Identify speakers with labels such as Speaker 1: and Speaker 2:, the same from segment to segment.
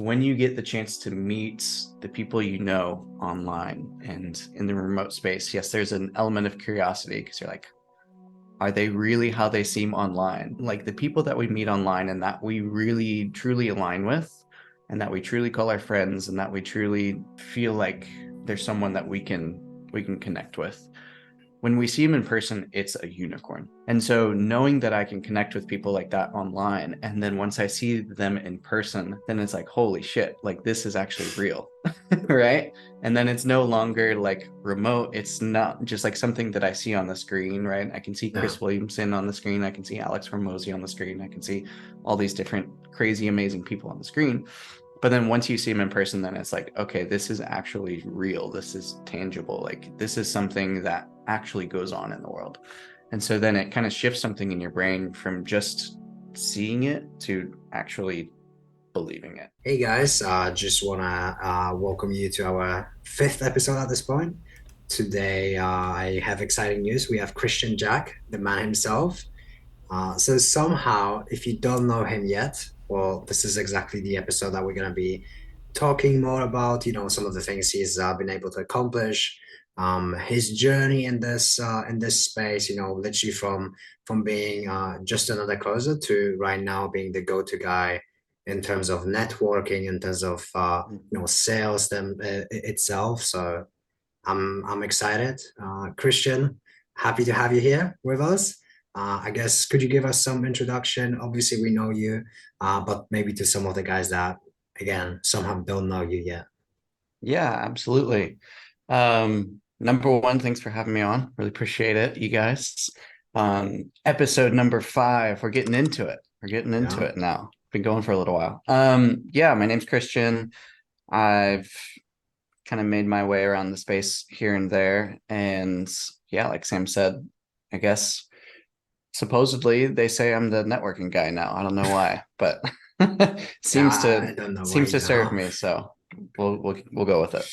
Speaker 1: When you get the chance to meet the people you know online and in the remote space, yes, there's an element of curiosity because you're like, are they really how they seem online? Like the people that we meet online and that we really truly align with, and that we truly call our friends, and that we truly feel like there's someone that we can connect with. When we see them in person, it's a unicorn. And so knowing that I can connect with people like that online, and then once I see them in person, then it's like, holy shit, like this is actually real. Right? And then it's no longer like remote. It's not just like something that I see on the screen, right? I can see
Speaker 2: Yeah.
Speaker 1: Chris Williamson on the screen. I can see Alex Ramosi on the screen. I can see all these different crazy, amazing people on the screen. But then once you see them in person, then it's like, okay, this is actually real. This is tangible. Like this is something that actually goes on in the world. And so then it kind of shifts something in your brain from just seeing it to actually believing it.
Speaker 2: Hey guys, just wanna welcome you to our fifth episode at this point. Today, I have exciting news. We have Christian Jack, the man himself. So somehow, if you don't know him yet, well, this is exactly the episode that we're gonna be talking more about. Some of the things he's been able to accomplish, his journey in this space. Literally from being just another closer to right now being the go-to guy in terms of networking, in terms of sales itself. So I'm excited. Christian, happy to have you here with us. I guess could you give us some introduction? Obviously, we know you, but maybe to some of the guys that again somehow don't know you yet.
Speaker 1: Yeah, absolutely. Number one, thanks for having me on. Really appreciate it, you guys. Episode number 5, we're getting into it. We're getting into
Speaker 2: Yeah.
Speaker 1: it now. Been going for a little while. Yeah, my name's Christian. I've kind of made my way around the space here and there. And yeah, like Sam said, I guess supposedly they say I'm the networking guy now. I don't know why, but
Speaker 2: Yeah,
Speaker 1: seems
Speaker 2: I
Speaker 1: to
Speaker 2: don't know why
Speaker 1: seems to
Speaker 2: either.
Speaker 1: serve
Speaker 2: Huh?
Speaker 1: me. So we'll go with it.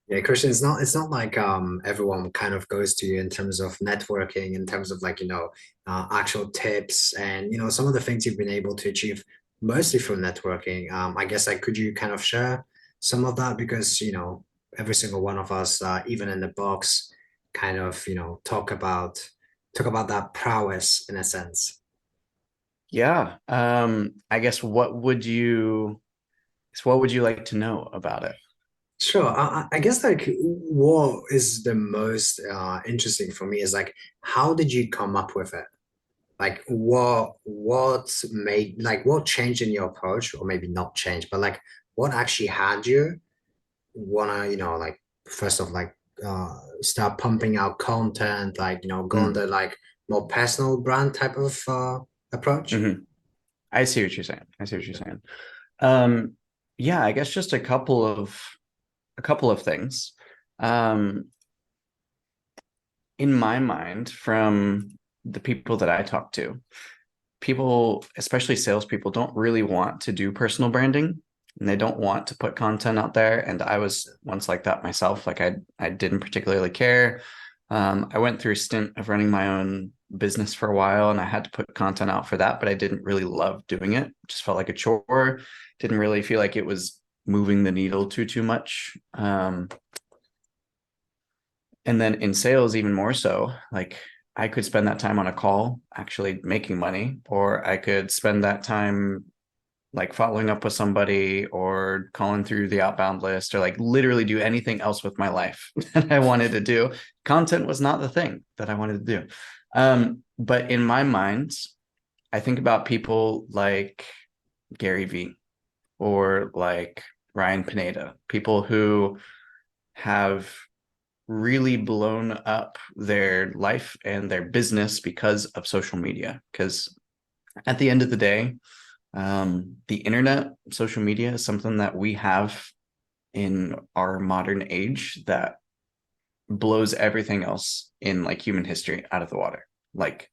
Speaker 2: Yeah, Christian, it's not like everyone kind of goes to you in terms of networking, in terms of like, actual tips and some of the things you've been able to achieve mostly through networking. I guess like could you kind of share some of that because every single one of us, even in the box, kind of, talk about that prowess in a sense.
Speaker 1: Yeah. I guess what would you like to know about it?
Speaker 2: Sure. I guess like what is the most interesting for me is like how did you come up with it? Like what changed in your approach, or maybe not change, but like what actually had you wanna, like first of like start pumping out content, like go on
Speaker 1: Mm,
Speaker 2: the like more personal brand type of approach?
Speaker 1: mhm. I see what you're saying. I see what you're saying. Um, yeah, I guess just a couple of things. Um, in my mind, from the people that I talk to, people, especially salespeople, don't really want to do personal branding and they don't want to put content out there. And I was once like that myself. Like I didn't particularly care. I went through a stint of running my own business for a while and I had to put content out for that, but I didn't really love doing it. It just felt like a chore. Didn't really feel like it was moving the needle too much. And then in sales, even more so, like I could spend that time on a call actually making money, or I could spend that time like following up with somebody or calling through the outbound list or like literally do anything else with my life that I wanted to do. Content was not the thing that I wanted to do. But in my mind, I think about people like Gary Vee or like Ryan Pineda, people who have really blown up their life and their business because of social media. Because at the end of the day, the internet, social media is something that we have in our modern age that blows everything else in like human history out of the water. Like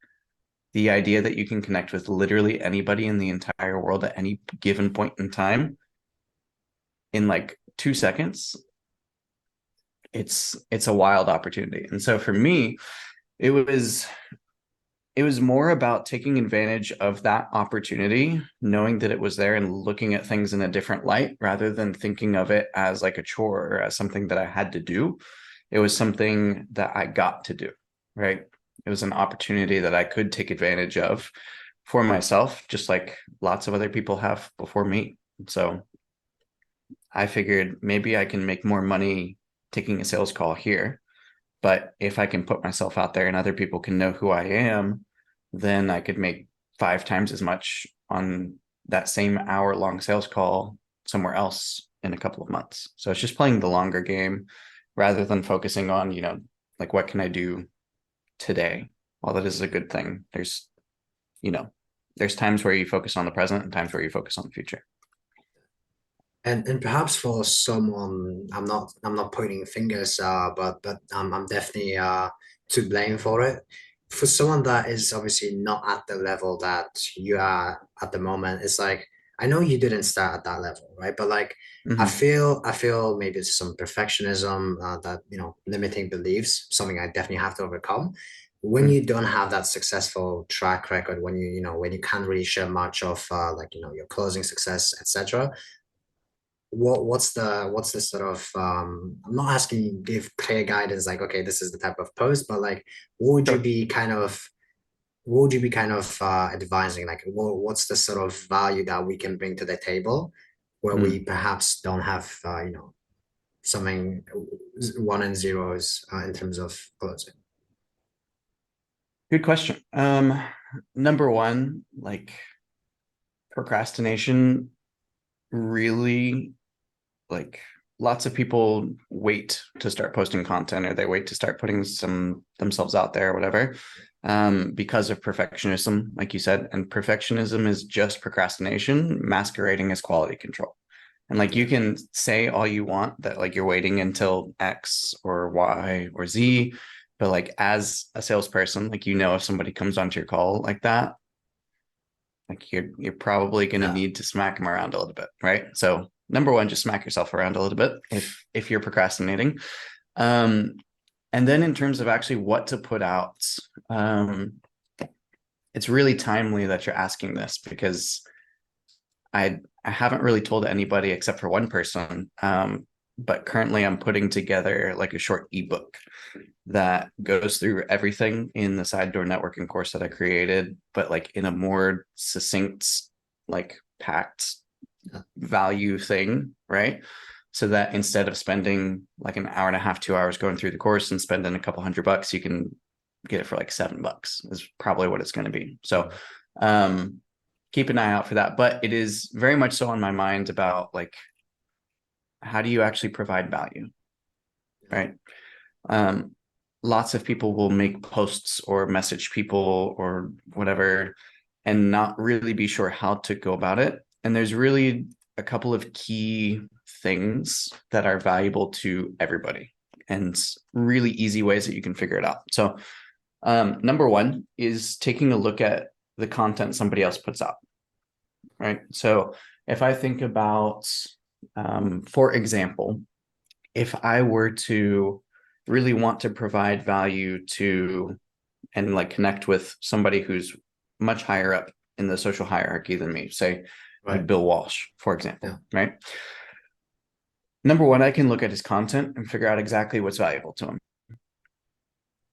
Speaker 1: the idea that you can connect with literally anybody in the entire world at any given point in time in like 2 seconds, it's a wild opportunity. And so for me, it was it was more about taking advantage of that opportunity, knowing that it was there and looking at things in a different light rather than thinking of it as like a chore or as something that I had to do. It was something that I got to do, right? It was an opportunity that I could take advantage of for myself, just like lots of other people have before me. So I figured maybe I can make more money taking a sales call here. But if I can put myself out there and other people can know who I am, then I could make 5 times as much on that same hour-long sales call somewhere else in a couple of months. So it's just playing the longer game rather than focusing on, like what can I do today? While that is a good thing, you know, there's times where you focus on the present and times where you focus on the future.
Speaker 2: And perhaps for someone, I'm not pointing fingers, but I'm definitely to blame for it. For someone that is obviously not at the level that you are at the moment, it's like I know you didn't start at that level, right? But like
Speaker 1: Mm-hmm.
Speaker 2: I feel maybe it's some perfectionism that limiting beliefs, something I definitely have to overcome. When
Speaker 1: Mm-hmm.
Speaker 2: you don't have that successful track record, when when you can't really share much of like your closing success, etc. What's the sort of I'm not asking you to give clear guidance like okay this is the type of post, but like what would you
Speaker 1: Sure.
Speaker 2: be kind of what would you be kind of advising, like what's the sort of value that we can bring to the table where we
Speaker 1: Mm.
Speaker 2: perhaps don't have something one and zeros in terms of closing.
Speaker 1: Good question. Number one, like procrastination really like lots of people wait to start posting content or they wait to start putting some themselves out there or whatever because of perfectionism, like you said. And perfectionism is just procrastination masquerading as quality control. And like you
Speaker 2: Yeah.
Speaker 1: can say all you want that like you're waiting until X or Y or Z, but like as a salesperson, like if somebody comes onto your call like that, like you're probably going to
Speaker 2: Yeah.
Speaker 1: need to smack them around a little bit, right? So number one, just smack yourself around a little bit if you're procrastinating. Um, and then in terms of actually what to put out, um, it's really timely that you're asking this because I haven't really told anybody except for one person. But currently I'm putting together like a short ebook that goes through everything in the side door networking course that I created, but like in a more succinct, like packed value thing, right? So that instead of spending like an hour and a half, 2 hours going through the course and spending a couple $100, you can get it for like $7 is probably what it's going to be. So keep an eye out for that. But it is very much so on my mind about like how do you actually provide value, right? Um, Lots of people will make posts or message people or whatever and not really be sure how to go about it. And there's really a couple of key things that are valuable to everybody and really easy ways that you can figure it out. So, number one is taking a look at the content somebody else puts out, right? So, if I think about, for example, if I were to really want to provide value to and like connect with somebody who's much higher up in the social hierarchy than me, say like
Speaker 2: Right.
Speaker 1: Bill Walsh, for
Speaker 2: Yeah.
Speaker 1: example, right? Number one, I can look at his content and figure out exactly what's valuable to him.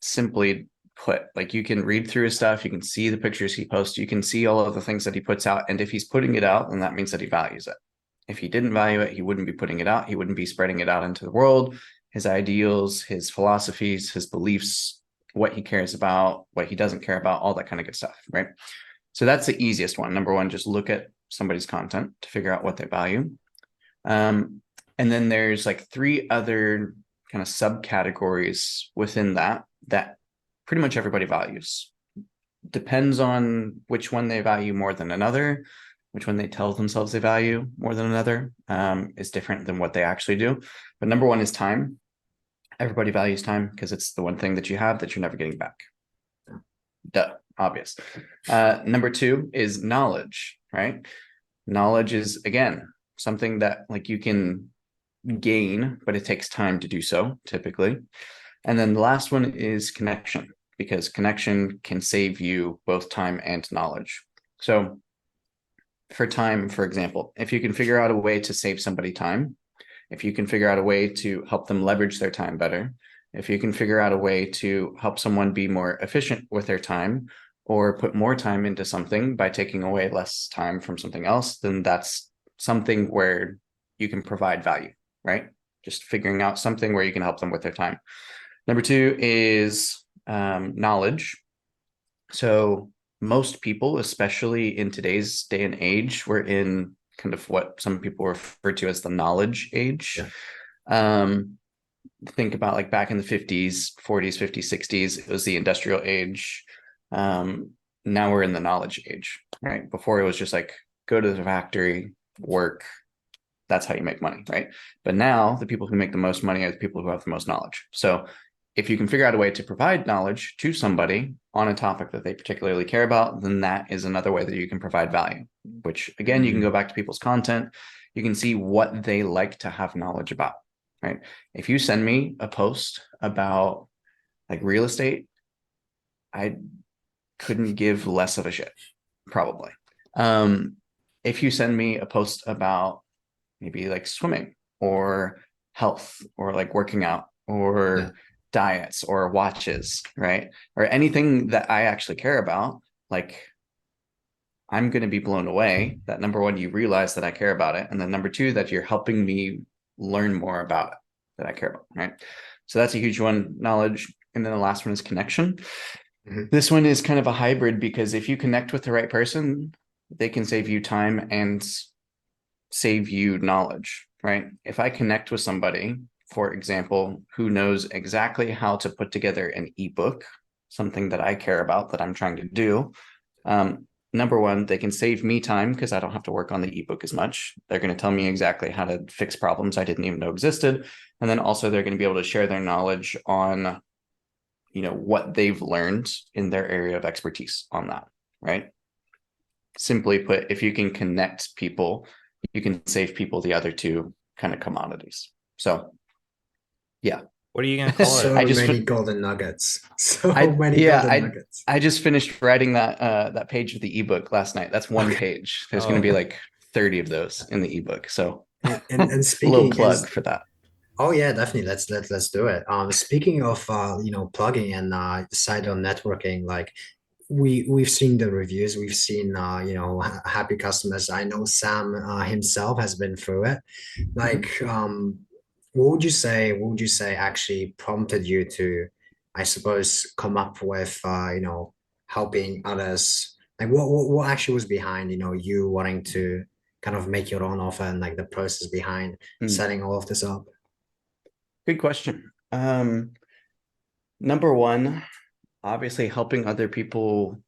Speaker 1: Simply put, like you can read through his stuff, you can see the pictures he posts, you can see all of the things that he puts out. And if he's putting it out, then that means that he values it. If he didn't value it, he wouldn't be putting it out. He wouldn't be spreading it out into the world, his ideals, his philosophies, his beliefs, what he cares about, what he doesn't care about, all that kind of good stuff, right? So that's the easiest one. Number one, just look at somebody's content to figure out what they value. Um, and then there's like 3 other kind of subcategories within that pretty much everybody values. Depends on which one they value more than another, which one they tell themselves they value more than another, is different than what they actually do. But number one is time. Everybody values time because it's the one thing that you have that you're never getting back. Duh, obvious. Number two is knowledge, right? Knowledge is, again, something that like you can gain, but it takes time to do so typically. And then the last one is connection. because connection can save you both time and knowledge. So for time, for example, if you can figure out a way to save somebody time, if you can figure out a way to help them leverage their time better, if you can figure out a way to help someone be more efficient with their time or put more time into something by taking away less time from something else, then that's something where you can provide value, right? Just figuring out something where you can help them with their time. Number two is knowledge. So most people, especially in today's day and age, we're in kind of what some people refer to as the knowledge age.
Speaker 2: Yeah.
Speaker 1: Think about like back in the 50s, 40s, 50s, 60s, it was the industrial age. Now we're in the knowledge age, right? Before it was just like go to the factory, work, that's how you make money, right? But now the people who make the most money are the people who have the most knowledge. So if you can figure out a way to provide knowledge to somebody on a topic that they particularly care about, then that is another way that you can provide value, which again, you can go back to people's content. You can see what they like to have knowledge about, right? If you send me a post about like real estate, I couldn't give less of a shit, probably. If you send me a post about maybe like swimming or health or like working out or diets or watches, right? Or anything that I actually care about, like I'm going to be blown away that number one, you realize that I care about it. And then number two, that you're helping me learn more about it that I care about, right? So that's a huge one, knowledge. And then the last one is connection. This one is kind of a hybrid because if you connect with the right person, they can save you time and save you knowledge, right? If I connect with somebody, for example, who knows exactly how to put together an ebook, something that I care about that I'm trying to do, number one, they can save me time because I don't have to work on the ebook as much. They're going to tell me exactly how to fix problems I didn't even know existed. And then also they're going to be able to share their knowledge on, you know, what they've learned in their area of expertise on that, right? Simply put, if you can connect people, you can save people the other two kind of commodities. So yeah.
Speaker 3: What are you going to call
Speaker 2: So
Speaker 3: it?
Speaker 2: many golden nuggets. Golden nuggets.
Speaker 1: I just finished writing that page of the ebook last night. That's one page. There's going to be like 30 of those in the ebook. So
Speaker 2: and
Speaker 1: speaking, a little plug for that.
Speaker 2: Oh yeah, definitely. Let's do it. Speaking of plugging and side on networking, like we've seen the reviews, we've seen happy customers. I know Sam himself has been through it. Like what would you say actually prompted you to, I suppose, come up with helping others? Like what actually was behind you wanting to kind of make your own offer and like the process behind setting all of this up?
Speaker 1: Good question. Number one, obviously helping other people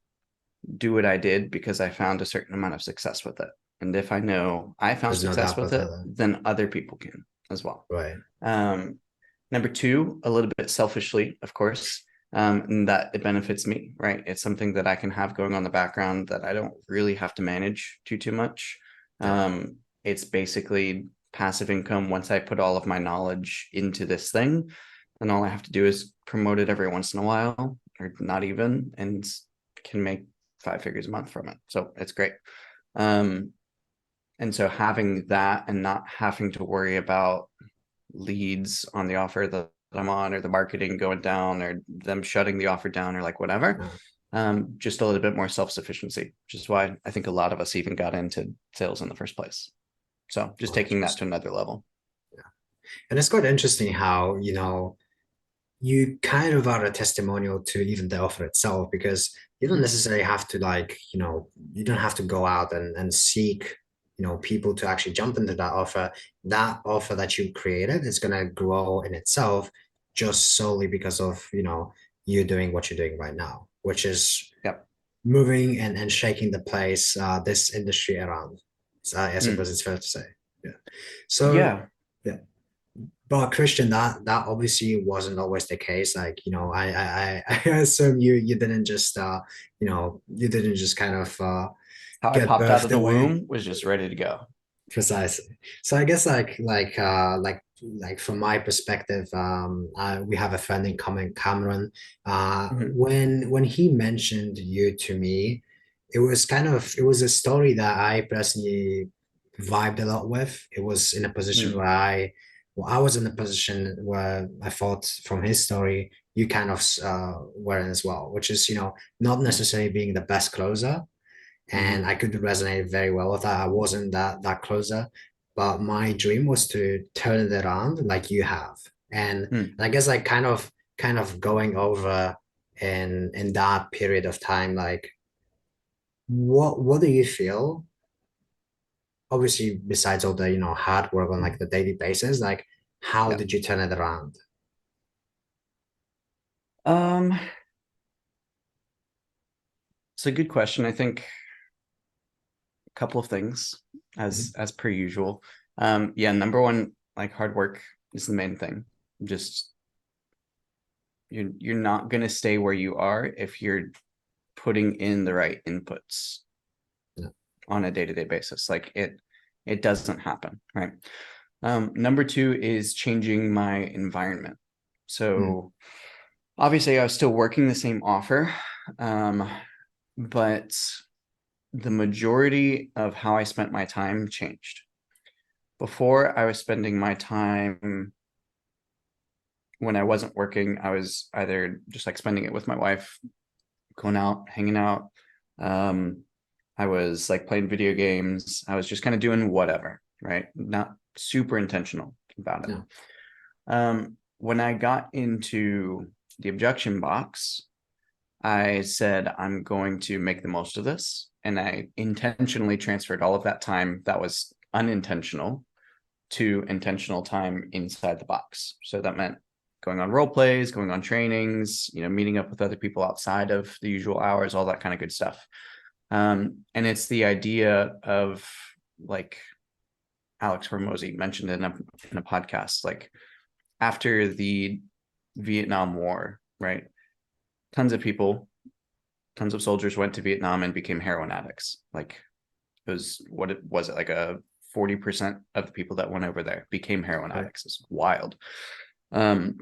Speaker 1: do what I did because I found a certain amount of success with it. And if I know I found success with it, then other people can as well.
Speaker 2: Right.
Speaker 1: Number two, a little bit selfishly, of course, and that it benefits me, right? It's something that I can have going on the background that I don't really have to manage too much. It's basically passive income. Once I put all of my knowledge into this thing, then all I have to do is promote it every once in a while, or not even, and can make 5 figures a month from it. So it's great. And so having that and not having to worry about leads on the offer that I'm on, or the marketing going down, or them shutting the offer down, or like whatever, just a little bit more self-sufficiency, which is why I think a lot of us even got into sales in the first place. So just taking that to another level.
Speaker 2: Yeah. And it's quite interesting how, you kind of are a testimonial to even the offer itself, because you don't necessarily have to you don't have to go out and seek, people to actually jump into that offer. That offer that you created is going to grow in itself just solely because of, you doing what you're doing right now, which is moving and shaking the place, this industry around. So I suppose it's fair to say. Yeah. So yeah. But Christian, that obviously wasn't always the case. Like, I assume you didn't just you didn't just kind of
Speaker 1: how I popped out of the womb was just ready to go.
Speaker 2: Precisely. So I guess like like from my perspective, we have a friend in common, Cameron.
Speaker 1: Mhm,
Speaker 2: When he mentioned you to me, it was a story that I personally vibed a lot with. It was in a position
Speaker 1: mm,
Speaker 2: where I was in a position where I thought from his story, you kind of were in as well, which is, not necessarily being the best closer, and
Speaker 1: mhm,
Speaker 2: I could resonate very well with that. I wasn't that closer, but my dream was to turn it around like you have. And
Speaker 1: mm.
Speaker 2: I guess like kind of going over in that period of time, like what do you feel? Obviously, besides all the hard work on like the daily basis, like how
Speaker 1: Yeah.
Speaker 2: did you turn it around?
Speaker 1: Um, it's a good question. I think a couple of things
Speaker 2: Mhm.
Speaker 1: as per usual. Yeah, number one, like hard work is the main thing. Just you're not gonna stay where you are if you're putting in the right inputs
Speaker 2: Yeah.
Speaker 1: on a day-to-day basis. Like it doesn't happen, right? Number two is changing my environment.
Speaker 2: Mm,
Speaker 1: So obviously I was still working the same offer, um, but the majority of how I spent my time changed. Before I was spending my time when I wasn't working, I was either just like spending it with my wife, going out, hanging out. Um, I was like playing video games. I was just kind of doing whatever, right? Not super intentional about it.
Speaker 2: yeah.
Speaker 1: When I got into the objection box, I said, I'm going to make the most of this. And I intentionally transferred all of that time that was unintentional to intentional time inside the box. So that meant going on role plays, going on trainings, meeting up with other people outside of the usual hours, all that kind of good stuff. And it's the idea of like Alex Hormozy mentioned in a podcast, like after the Vietnam War, right? Tons of people, tons of soldiers went to Vietnam and became heroin addicts. Like it was what it was it like a 40% of the people that went over there became heroin
Speaker 2: Right.
Speaker 1: addicts. It's wild. Um,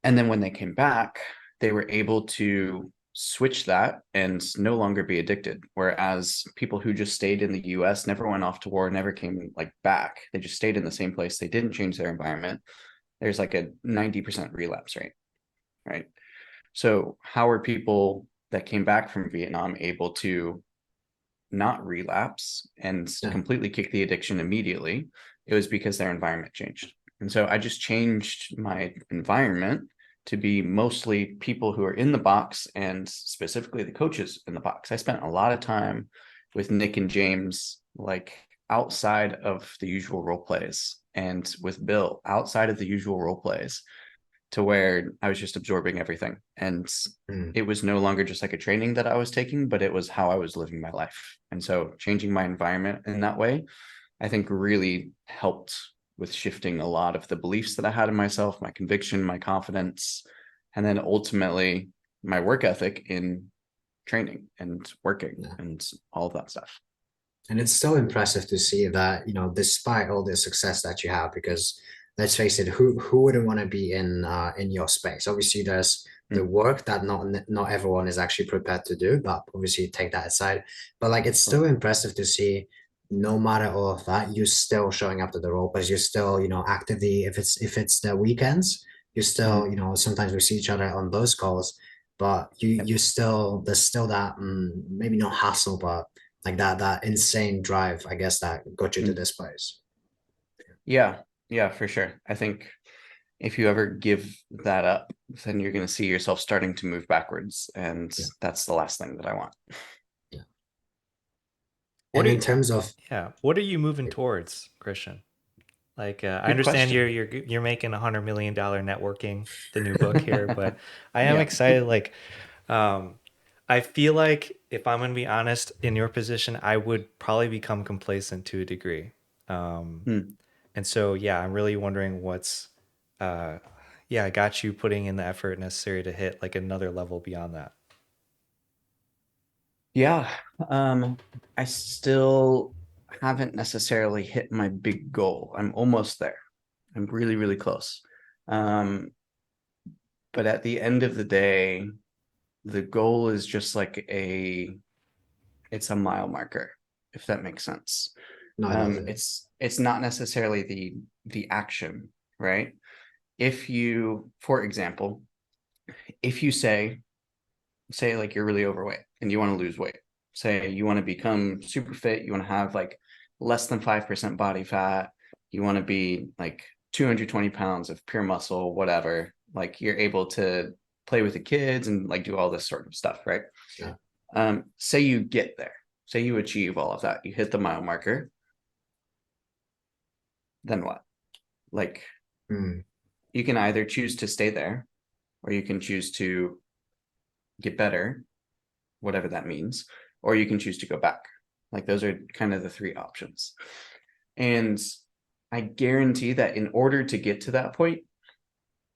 Speaker 1: and then when they came back, they were able to switch that and no longer be addicted. Whereas people who just stayed in the US never went off to war, never came like back. They just stayed in the same place. They didn't change their environment. There's like a 90% relapse rate, right? So how are people that came back from Vietnam able to not relapse and
Speaker 2: Yeah.
Speaker 1: completely kick the addiction immediately? It was because their environment changed. And so I just changed my environment to be mostly people who are in the box and specifically the coaches in the box. I spent a lot of time with Nick and James, like outside of the usual role plays, and with Bill outside of the usual role plays, to where I was just absorbing everything. And
Speaker 2: Mm,
Speaker 1: it was no longer just like a training that I was taking, but it was how I was living my life. And so changing my environment in that way, I think really helped with shifting a lot of the beliefs that I had in myself, my conviction, my confidence, and then ultimately my work ethic in training and working
Speaker 2: yeah.
Speaker 1: and all of that stuff.
Speaker 2: And it's so impressive to see that, despite all the success that you have, because let's face it, who wouldn't want to be in your space? Obviously, there's the
Speaker 1: Mm,
Speaker 2: work that not everyone is actually prepared to do, but obviously take that aside. But like it's still impressive to see no matter all of that, you're still showing up to the role, because you're still, actively if it's the weekends, you're still,
Speaker 1: mm,
Speaker 2: sometimes we see each other on those calls, but you
Speaker 1: yep.
Speaker 2: you still there's still that maybe not hassle, but like that insane drive, I guess, that got you to
Speaker 1: Mm.
Speaker 2: this place.
Speaker 1: Yeah, yeah, for sure. I think if you ever give that up, then you're going to see yourself starting to move backwards. And
Speaker 2: Yeah,
Speaker 1: that's the last thing that I want.
Speaker 2: yeah.
Speaker 3: What
Speaker 2: And
Speaker 3: are
Speaker 2: in
Speaker 3: you,
Speaker 2: terms of
Speaker 3: yeah, what are you moving towards, Christian? Like, I
Speaker 1: Good
Speaker 3: understand
Speaker 1: question.
Speaker 3: you're making $100 million networking, the new book here, but I am
Speaker 1: Yeah.
Speaker 3: excited. Like, um, I feel like if I'm gonna be honest, in your position, I would probably become complacent to a degree. Um,
Speaker 1: Hmm.
Speaker 3: and so, yeah, I'm really wondering uh, yeah, got you putting in the effort necessary to hit like another level beyond that.
Speaker 1: Yeah. I still haven't necessarily hit my big goal. I'm almost there. I'm really, really close. But at the end of the day, the goal is just like it's a mile marker, if that makes sense.
Speaker 2: No, I love it.
Speaker 1: It's not necessarily the action, right? If you, for example, if you say like you're really overweight and you want to lose weight, say you want to become super fit, you want to have like less than 5% body fat, you want to be like 220 pounds of pure muscle, whatever, like you're able to play with the kids and like do all this sort of stuff, right?
Speaker 2: Yeah.
Speaker 1: Say you get there, say you achieve all of that, you hit the mile marker, then what? Like
Speaker 2: Mm.
Speaker 1: you can either choose to stay there or you can choose to get better, whatever that means, or you can choose to go back. Like those are kind of the three options. And I guarantee that in order to get to that point,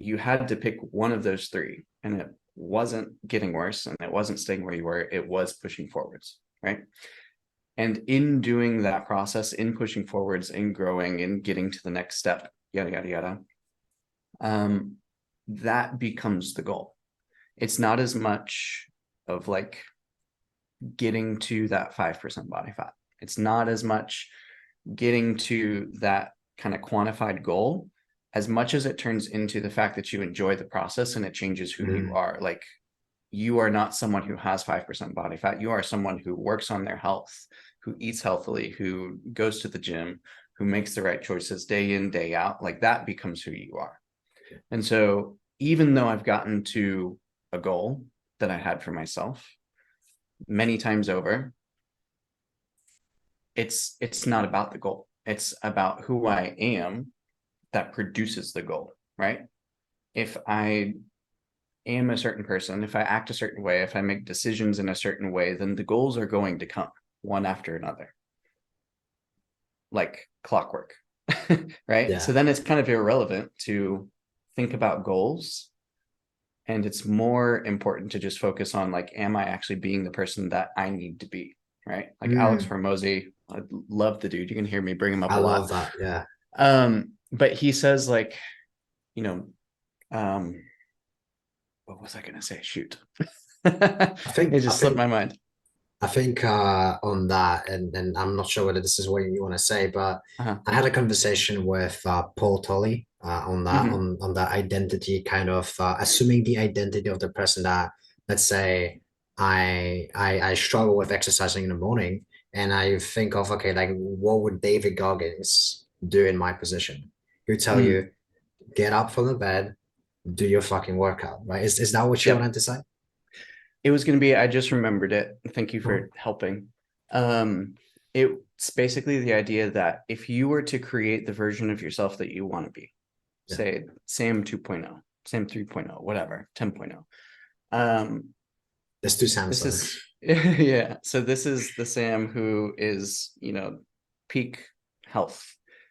Speaker 1: you had to pick one of those three, and it wasn't getting worse and it wasn't staying where you were, it was pushing forwards, right? And in doing that process, in pushing forwards, in growing, in getting to the next step, yada yada yada, that becomes the goal. It's not as much of like getting to that 5% body fat. It's not as much getting to that kind of quantified goal as much as it turns into the fact that you enjoy the process and it changes who you are. Like you are not someone who has 5% body fat. You are someone who works on their health, who eats healthily, who goes to the gym, who makes the right choices day in, day out. Like that becomes who you are. And so even though I've gotten to a goal that I had for myself many times over, it's not about the goal. It's about who I am that produces the goal, right? If I am a certain person, if I act a certain way, if I make decisions in a certain way, then the goals are going to come one after another, like clockwork, right?
Speaker 2: Yeah.
Speaker 1: So then it's kind of irrelevant to think about goals. And it's more important to just focus on like, am I actually being the person that I need to be, right? Like Alex Hormozy, I love the dude. You can hear me bring him up
Speaker 2: I
Speaker 1: a lot.
Speaker 2: love that. Yeah.
Speaker 1: But he says like, you know, what was I gonna say? Shoot.
Speaker 2: I
Speaker 1: It
Speaker 2: think I
Speaker 1: just slipped
Speaker 2: think
Speaker 1: my mind.
Speaker 2: I think on that, and I'm not sure whether this is what you want to say, but
Speaker 1: Uh-huh.
Speaker 2: I had a conversation with Paul Tolley on that
Speaker 1: Mm-hmm.
Speaker 2: on that identity, kind of assuming the identity of the person that, let's say, I struggle with exercising in the morning, and I think of, okay, like what would David Goggins do in my position? He would tell
Speaker 1: Mm-hmm.
Speaker 2: you, get up from the bed, do your fucking workout, right? Is that what you
Speaker 1: Yep.
Speaker 2: wanted to say?
Speaker 1: It was gonna be, I just remembered it. Thank you
Speaker 2: Oh,
Speaker 1: for helping. It's basically the idea that if you were to create the version of yourself that you want to be,
Speaker 2: yeah.
Speaker 1: say Sam 2.0, Sam 3.0, whatever, 10.0. Um,
Speaker 2: There's two Sams
Speaker 1: this
Speaker 2: though.
Speaker 1: is yeah. So this is the Sam who is, peak health.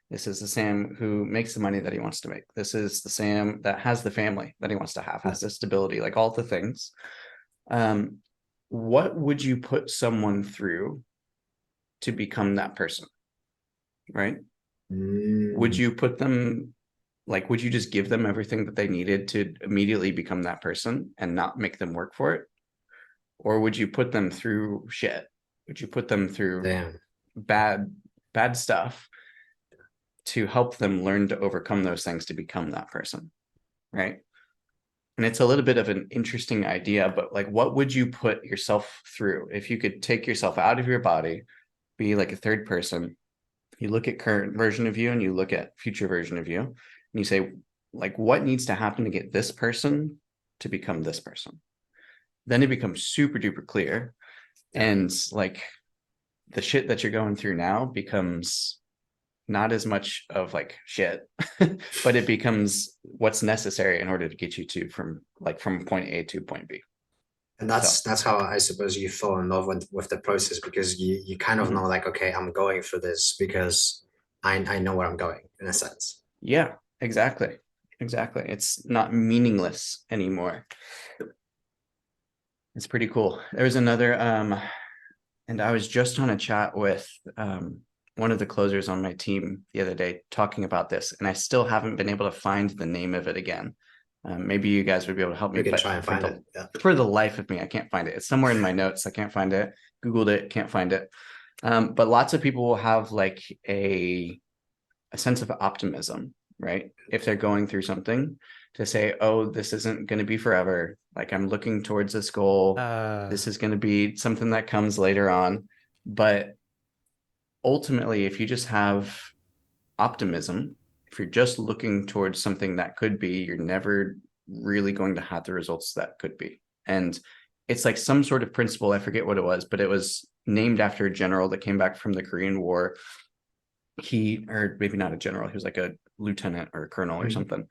Speaker 1: This is the Sam who makes the money that he wants to make. This is the Sam that has the family that he wants to have, has the stability, like all the things. Um, what would you put someone through to become that person? Right? Would
Speaker 2: Mm,
Speaker 1: you put them like, would you just give them everything that they needed to immediately become that person and not make them work for it? Or would you put them through shit? Would you put them through
Speaker 2: damn.
Speaker 1: bad stuff to help them learn to overcome those things to become that person? Right? And it's a little bit of an interesting idea, but like, what would you put yourself through if you could take yourself out of your body, be like a third person? You look at current version of you and you look at future version of you, and you say, like, what needs to happen to get this person to become this person? Then it becomes super duper clear.
Speaker 2: Yeah.
Speaker 1: And like the shit that you're going through now becomes not as much of like shit, but it becomes what's necessary in order to get you to from point A to point B.
Speaker 2: And
Speaker 1: So
Speaker 2: that's how I suppose you fall in love with the process, because you kind of know,
Speaker 1: mhm.
Speaker 2: like, okay, I'm going for this because I know where I'm going, in a sense.
Speaker 1: Yeah, exactly. Exactly. It's not meaningless anymore. It's pretty cool. There's another and I was just on a chat with one of the closers on my team the other day talking about this, and I still haven't been able to find the name of it again. Maybe you guys would be able to help me,
Speaker 2: We can
Speaker 1: but
Speaker 2: try and find it. Yeah.
Speaker 1: for the life of me, I can't find it. It's somewhere in my notes. I can't find it. Googled it, can't find it. But lots of people will have like a sense of optimism, right? If they're going through something, to say, oh, this isn't going to be forever. Like, I'm looking towards this goal. This is going to be something that comes later on. But ultimately, if you just have optimism, if you're just looking towards something that could be, you're never really going to have the results that could be. And it's like some sort of principle, I forget what it was, but it was named after a general that came back from the Korean War. Or maybe not a general, he was like a lieutenant or a colonel or something,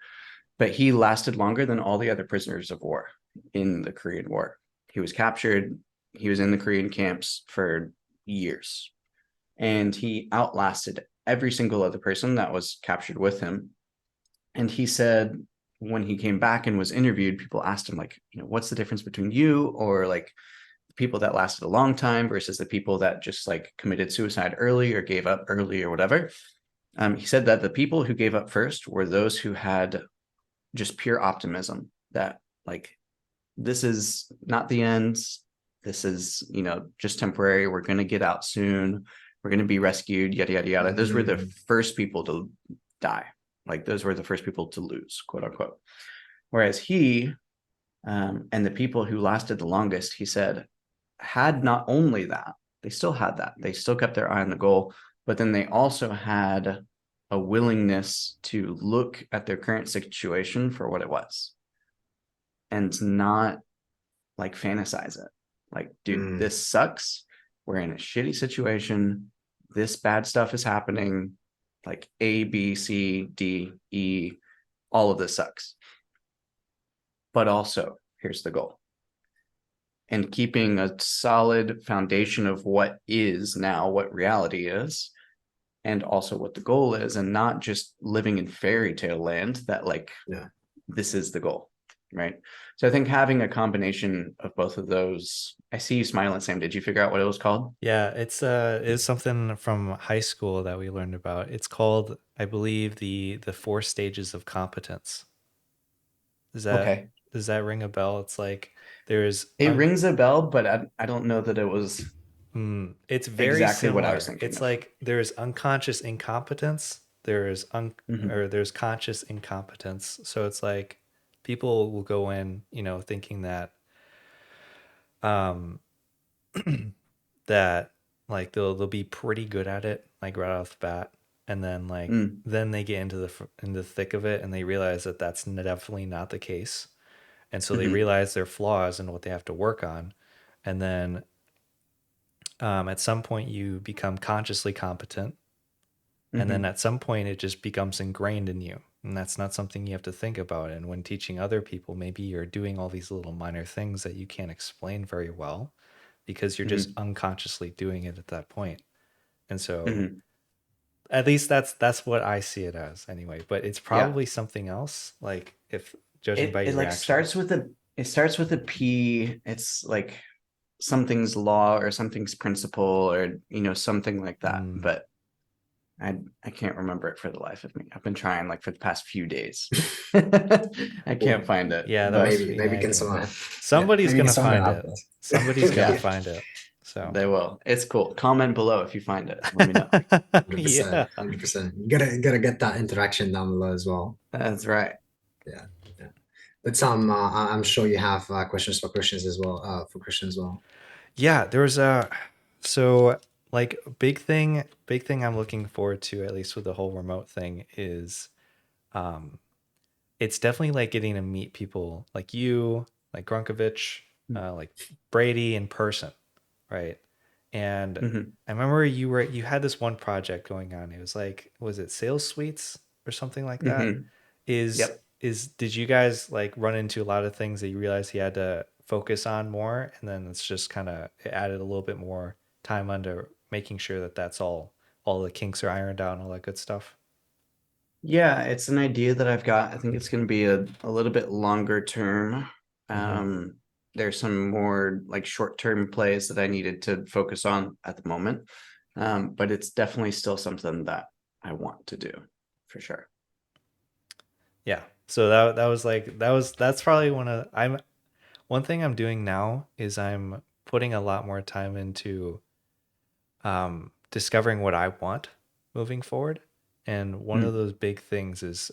Speaker 1: but he lasted longer than all the other prisoners of war in the Korean War. He was captured, he was in the Korean camps for years, and he outlasted every single other person that was captured with him. And he said when he came back and was interviewed, people asked him, like, what's the difference between you or like people that lasted a long time versus the people that just like committed suicide early or gave up early or whatever. He said that the people who gave up first were those who had just pure optimism that, like, this is not the end. This is, just temporary. We're going to get out soon. We're going to be rescued, yada, yada, yada. Those were the first people to die. Like, those were the first people to lose, quote unquote. Whereas he, and the people who lasted the longest, he said, had not only that, they still had that. They still kept their eye on the goal, but then they also had a willingness to look at their current situation for what it was and not like fantasize it. Like, dude, this sucks. We're in a shitty situation. This bad stuff is happening. Like A, B, C, D, E, all of this sucks. But also, here's the goal. And keeping a solid foundation of what is now, what reality is, and also what the goal is, and not just living in fairy tale land that this is the goal, right? So I think having a combination of both of those. I see you smiling, Sam. Did you figure out what it was called?
Speaker 3: Yeah, it's something from high school that we learned about. It's called, I believe, the 4 stages of competence. Does that
Speaker 1: Okay.
Speaker 3: does that ring a bell? It's like there's
Speaker 1: It rings a bell, but I don't know that it was
Speaker 3: it's very
Speaker 1: exactly what I was
Speaker 3: similar.
Speaker 1: thinking
Speaker 3: It's
Speaker 1: of.
Speaker 3: like there's unconscious incompetence, there's
Speaker 1: Mhm.
Speaker 3: or there's conscious incompetence. So it's like people will go in, thinking that um that like they'll be pretty good at it like right off the bat, and then
Speaker 1: Mm.
Speaker 3: then they get into the thick of it and they realize that that's definitely not the case, and so they
Speaker 1: Mhm.
Speaker 3: realize their flaws and what they have to work on, and then at some point you become consciously competent, and then
Speaker 1: Mhm.
Speaker 3: at some point it just becomes ingrained in you, and that's not something you have to think about. And when teaching other people, maybe you're doing all these little minor things that you can't explain very well because you're just
Speaker 1: Mhm.
Speaker 3: unconsciously doing it at that point. And so
Speaker 1: Mhm.
Speaker 3: at least that's what I see it as anyway, but it's
Speaker 1: Yeah.
Speaker 3: probably something else, like if judging by
Speaker 1: It
Speaker 3: your
Speaker 1: like
Speaker 3: reaction.
Speaker 1: starts with a P. It's like something's law or something's principle or something like that.
Speaker 3: Mm,
Speaker 1: But I can't remember it for the life of me. I've been trying like for the past few days. I
Speaker 2: Well,
Speaker 1: can't find it.
Speaker 3: yeah, that must
Speaker 1: But
Speaker 3: be
Speaker 2: maybe can
Speaker 3: nagging.
Speaker 2: someone
Speaker 3: Somebody's
Speaker 2: maybe can
Speaker 3: gonna
Speaker 2: someone
Speaker 3: find
Speaker 2: help
Speaker 3: it.
Speaker 2: us.
Speaker 3: Somebody's gonna
Speaker 1: yeah,
Speaker 3: find it. So
Speaker 1: they will. It's cool. Comment below if you find it. Let me know.
Speaker 2: 100%,
Speaker 3: yeah.
Speaker 2: 100%. You gotta get that interaction down below as well.
Speaker 1: That's right.
Speaker 2: Yeah, yeah. But Sam, I'm sure you have questions for Christians as well. For Christian as well.
Speaker 3: Yeah, there's a so like big thing I'm looking forward to, at least with the whole remote thing, is um it's definitely like getting to meet people like you, like Grunkovich, like Brady in person, right? And
Speaker 1: Mhm.
Speaker 3: I remember you had this one project going on. It was like, was it sales suites or something like that?
Speaker 1: Mhm.
Speaker 3: Is
Speaker 1: Yep.
Speaker 3: is did you guys like run into a lot of things that you realized you had to focus on more, and then it's just kind of it added a little bit more time under making sure that that's all the kinks are ironed out and all that good stuff?
Speaker 1: Yeah, it's an idea that I've got. I think it's going to be a little bit longer term.
Speaker 3: Mm-hmm.
Speaker 1: There's some more like short term plays that I needed to focus on at the moment. But it's definitely still something that I want to do for sure.
Speaker 3: Yeah. So that was like that's probably one thing I'm doing now is I'm putting a lot more time into discovering what I want moving forward. And one of
Speaker 1: Mm.
Speaker 3: those big things is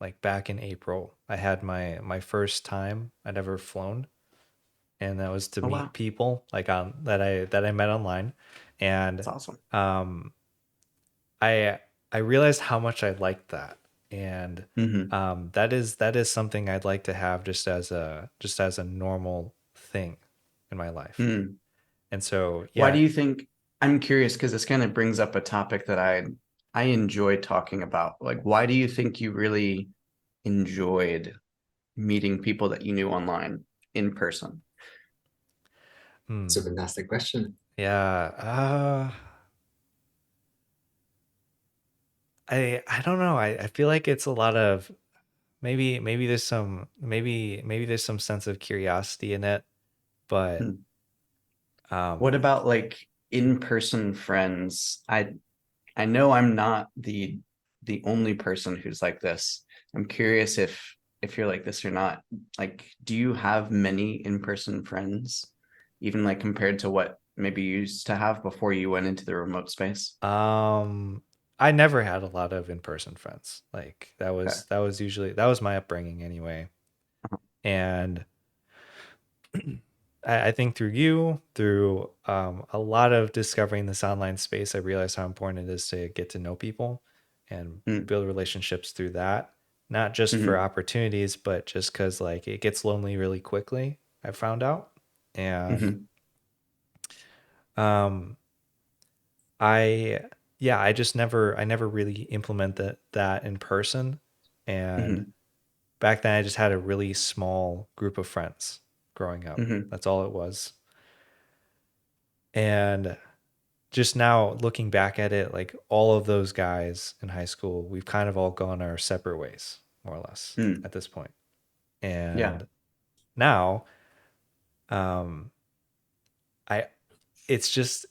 Speaker 3: like back in April, I had my first time I'd ever flown, and that was to
Speaker 1: Oh
Speaker 3: meet
Speaker 1: wow,
Speaker 3: people like on that I met online, and
Speaker 1: that's awesome.
Speaker 3: um, I realized how much I liked that, and
Speaker 1: Hmm.
Speaker 3: that is something I'd like to have just as a normal thing in my life.
Speaker 1: Mm.
Speaker 3: And so
Speaker 1: Why do
Speaker 3: yeah,
Speaker 1: you think? I'm curious because this kind of brings up a topic that I enjoy talking about. Like, why do you think you really enjoyed meeting people that you knew online in person?
Speaker 2: It's
Speaker 3: hmm,
Speaker 2: a fantastic question.
Speaker 3: yeah, I don't know. I feel like it's a lot of maybe there's some sense of curiosity in it, but
Speaker 1: Hmm. What
Speaker 3: um
Speaker 1: about like in-person friends? I know I'm not the only person who's like this. I'm curious if you're like this or not. Like, do you have many in-person friends, even like compared to what maybe you used to have before you went into the remote space?
Speaker 3: um I never had a lot of in-person friends. Like
Speaker 1: Okay.
Speaker 3: that was usually that was my upbringing anyway. And I think through you, through a lot of discovering this online space, I realized how important it is to get to know people and
Speaker 1: Mm.
Speaker 3: build relationships through that. Not just for
Speaker 1: Hmm.
Speaker 3: opportunities, but just because like it gets lonely really quickly, I found out. And
Speaker 1: Hmm.
Speaker 3: um, I, yeah, I never really implemented that in person. And
Speaker 1: Hmm.
Speaker 3: back then, I just had a really small group of friends growing up.
Speaker 1: Hmm.
Speaker 3: That's all it was. And just now looking back at it, like all of those guys in high school, we've kind of all gone our separate ways, more or less,
Speaker 1: Mm.
Speaker 3: at this point.
Speaker 1: Yeah.
Speaker 3: And now, um, I, it's just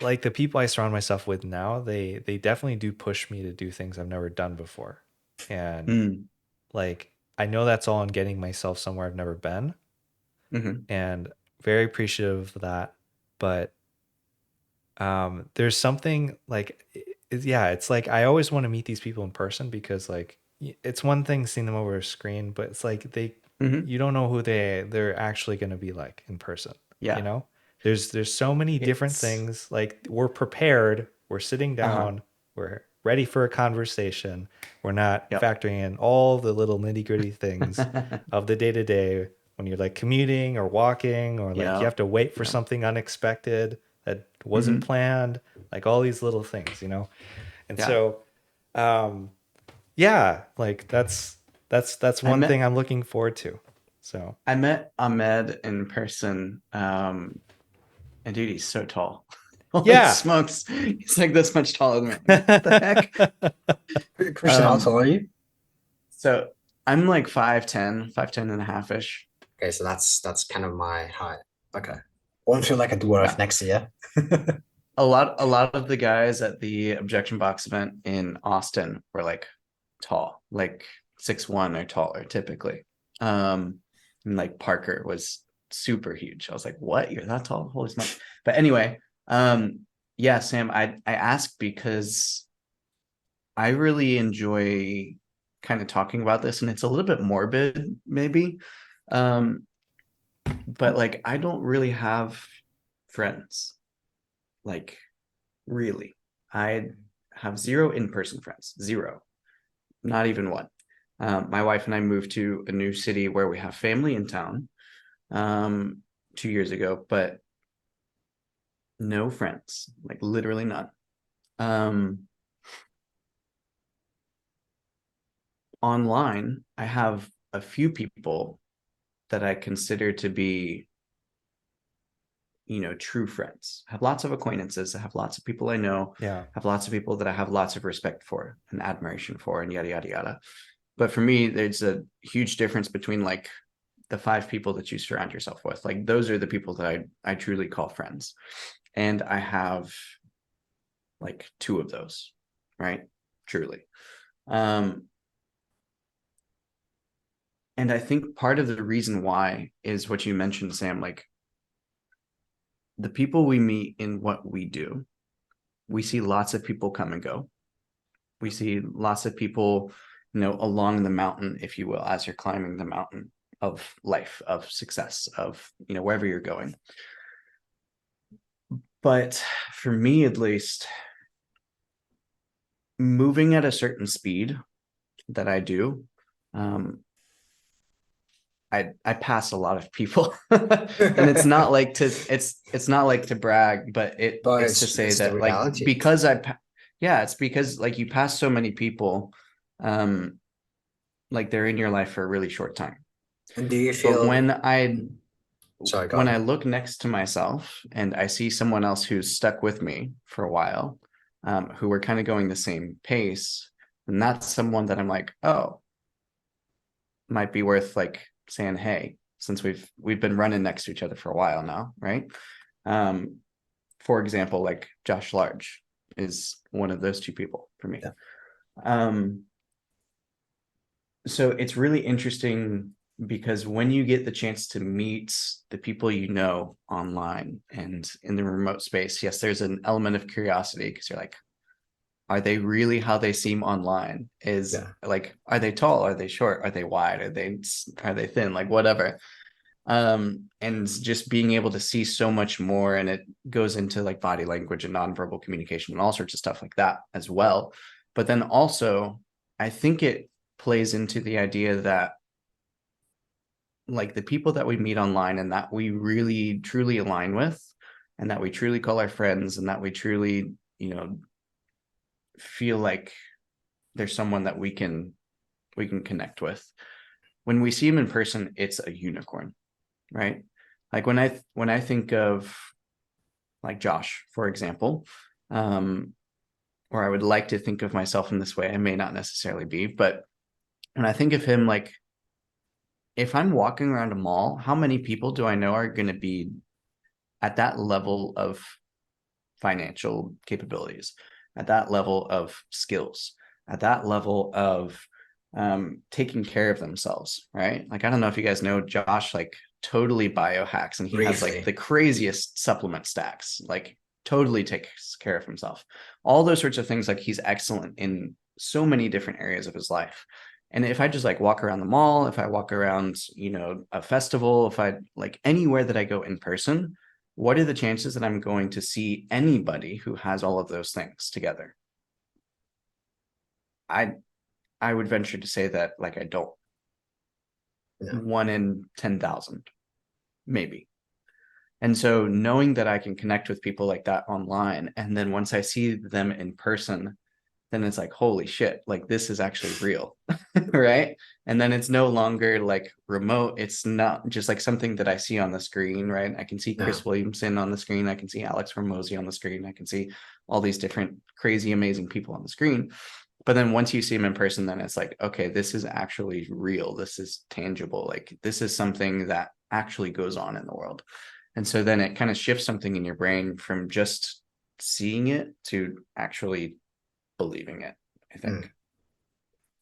Speaker 3: like the people I surround myself with now, they definitely do push me to do things I've never done before. And
Speaker 1: Mm.
Speaker 3: like I know that's all in getting myself somewhere I've never been,
Speaker 1: Hmm.
Speaker 3: and very appreciative of that. But there's something like yeah, it's like I always want to meet these people in person because like it's one thing seeing them over a screen, but it's like
Speaker 1: Hmm.
Speaker 3: you don't know who they're actually going to be like in person, you
Speaker 1: Yeah.
Speaker 3: know. There's so many different
Speaker 1: It's
Speaker 3: things. Like we're prepared, we're sitting
Speaker 1: uh-huh.
Speaker 3: down, we're ready for a conversation, we're not
Speaker 1: Yep.
Speaker 3: factoring in all the little nitty-gritty things of the day-to-day when you're like commuting or walking, or like you
Speaker 1: Yeah.
Speaker 3: have to wait for
Speaker 1: Yeah.
Speaker 3: something unexpected that wasn't
Speaker 1: Hmm.
Speaker 3: planned, like all these little things, you know. And
Speaker 1: Yeah.
Speaker 3: so um yeah, like that's
Speaker 1: I
Speaker 3: one thing
Speaker 1: met
Speaker 3: I'm looking forward to. So
Speaker 1: I met Ahmed in person. And dude, he's so tall. Holy
Speaker 3: yeah.
Speaker 1: smokes. He's like this much taller than me. I'm like, what the heck?
Speaker 2: Christian, how
Speaker 1: Um,
Speaker 2: tall are you?
Speaker 1: so I'm like 5'10", 5'10" and a half-ish.
Speaker 2: Okay, so that's kind of my height. Okay. Won't feel like a dwarf
Speaker 1: Yeah.
Speaker 2: next year.
Speaker 1: A lot of the guys at the objection box event in Austin were like tall, like 6'1" or taller typically. And like Parker was super huge. I was like, what? You're that tall? Holy smokes. But anyway, um, yeah, Sam, I asked because I really enjoy kind of talking about this, and it's a little bit morbid, maybe. Um, but like I don't really have friends. Like really. I have zero in-person friends. Zero. Not even one. My wife and I moved to a new city where we have family in town 2 years ago, but no friends, like literally none. Um, Online, I have a few people that I consider to be, true friends. I have lots of acquaintances. I have lots of people I know.
Speaker 3: Yeah.
Speaker 1: I have lots of people that I have lots of respect for and admiration for, and yada yada yada. But for me, there's a huge difference between like the five people that you surround yourself with. Like those are the people that I truly call friends. And I have like two of those, right? Truly. And I think part of the reason why is what you mentioned, Sam, like the people we meet in what we do. We see lots of people come and go. We see lots of people, along the mountain, if you will, as you're climbing the mountain of life, of success, of, wherever you're going. But for me, at least, moving at a certain speed that I do, I pass a lot of people. And it's not like to brag, but
Speaker 2: But
Speaker 1: it's to say
Speaker 2: it's the
Speaker 1: that, like,
Speaker 2: reality.
Speaker 1: because it's because like you pass so many people, like they're in your life for a really short time.
Speaker 2: And do you
Speaker 1: But
Speaker 2: feel? Sorry, go
Speaker 1: when I
Speaker 2: on.
Speaker 1: look next to myself and I see someone else who's stuck with me for a while, who are kind of going the same pace, and that's someone that I'm like, oh, might be worth like saying, hey, since we've been running next to each other for a while now, right? Um, for example, like Josh Large is one of those two people for me.
Speaker 2: Yeah.
Speaker 1: So it's really interesting because when you get the chance to meet the people online and in the remote space, yes, there's an element of curiosity because you're like, are they really how they seem online? Is
Speaker 2: Yeah.
Speaker 1: like, are they tall? Are they short? Are they wide? Are they thin? Like whatever. And just being able to see so much more, and it goes into like body language and nonverbal communication and all sorts of stuff like that as well. But then also, I think it plays into the idea that like the people that we meet online and that we really truly align with and that we truly call our friends and that we truly, feel like there's someone that we can connect with. When we see him in person, it's a unicorn, right? Like when I think of like Josh, for example, or I would like to think of myself in this way. I may not necessarily be, but when I think of him, like if I'm walking around a mall, how many people do I know are going to be at that level of financial capabilities, at that level of skills, at that level of taking care of themselves, right? Like, I don't know if you guys know Josh, like totally biohacks, and he has like
Speaker 2: Briefly.
Speaker 1: the craziest supplement stacks, like totally takes care of himself. All those sorts of things, like he's excellent in so many different areas of his life. And if I just like walk around the mall, if I walk around, a festival, if I like anywhere that I go in person, what are the chances that I'm going to see anybody who has all of those things together? I I would venture to say that like I don't.
Speaker 2: Yeah.
Speaker 1: 1 in 10,000, maybe. And so knowing that I can connect with people like that online, and then once I see them in person, then it's like, holy shit, like this is actually real, right? And then it's no longer like remote. It's not just like something that I see on the screen, right? I can see
Speaker 2: Yeah.
Speaker 1: Chris Williamson on the screen. I can see Alex Ramosi on the screen. I can see all these different crazy, amazing people on the screen. But then once you see them in person, then it's like, okay, this is actually real. This is tangible. Like this is something that actually goes on in the world. And so then it kind of shifts something in your brain from just seeing it to actually believing it, I think.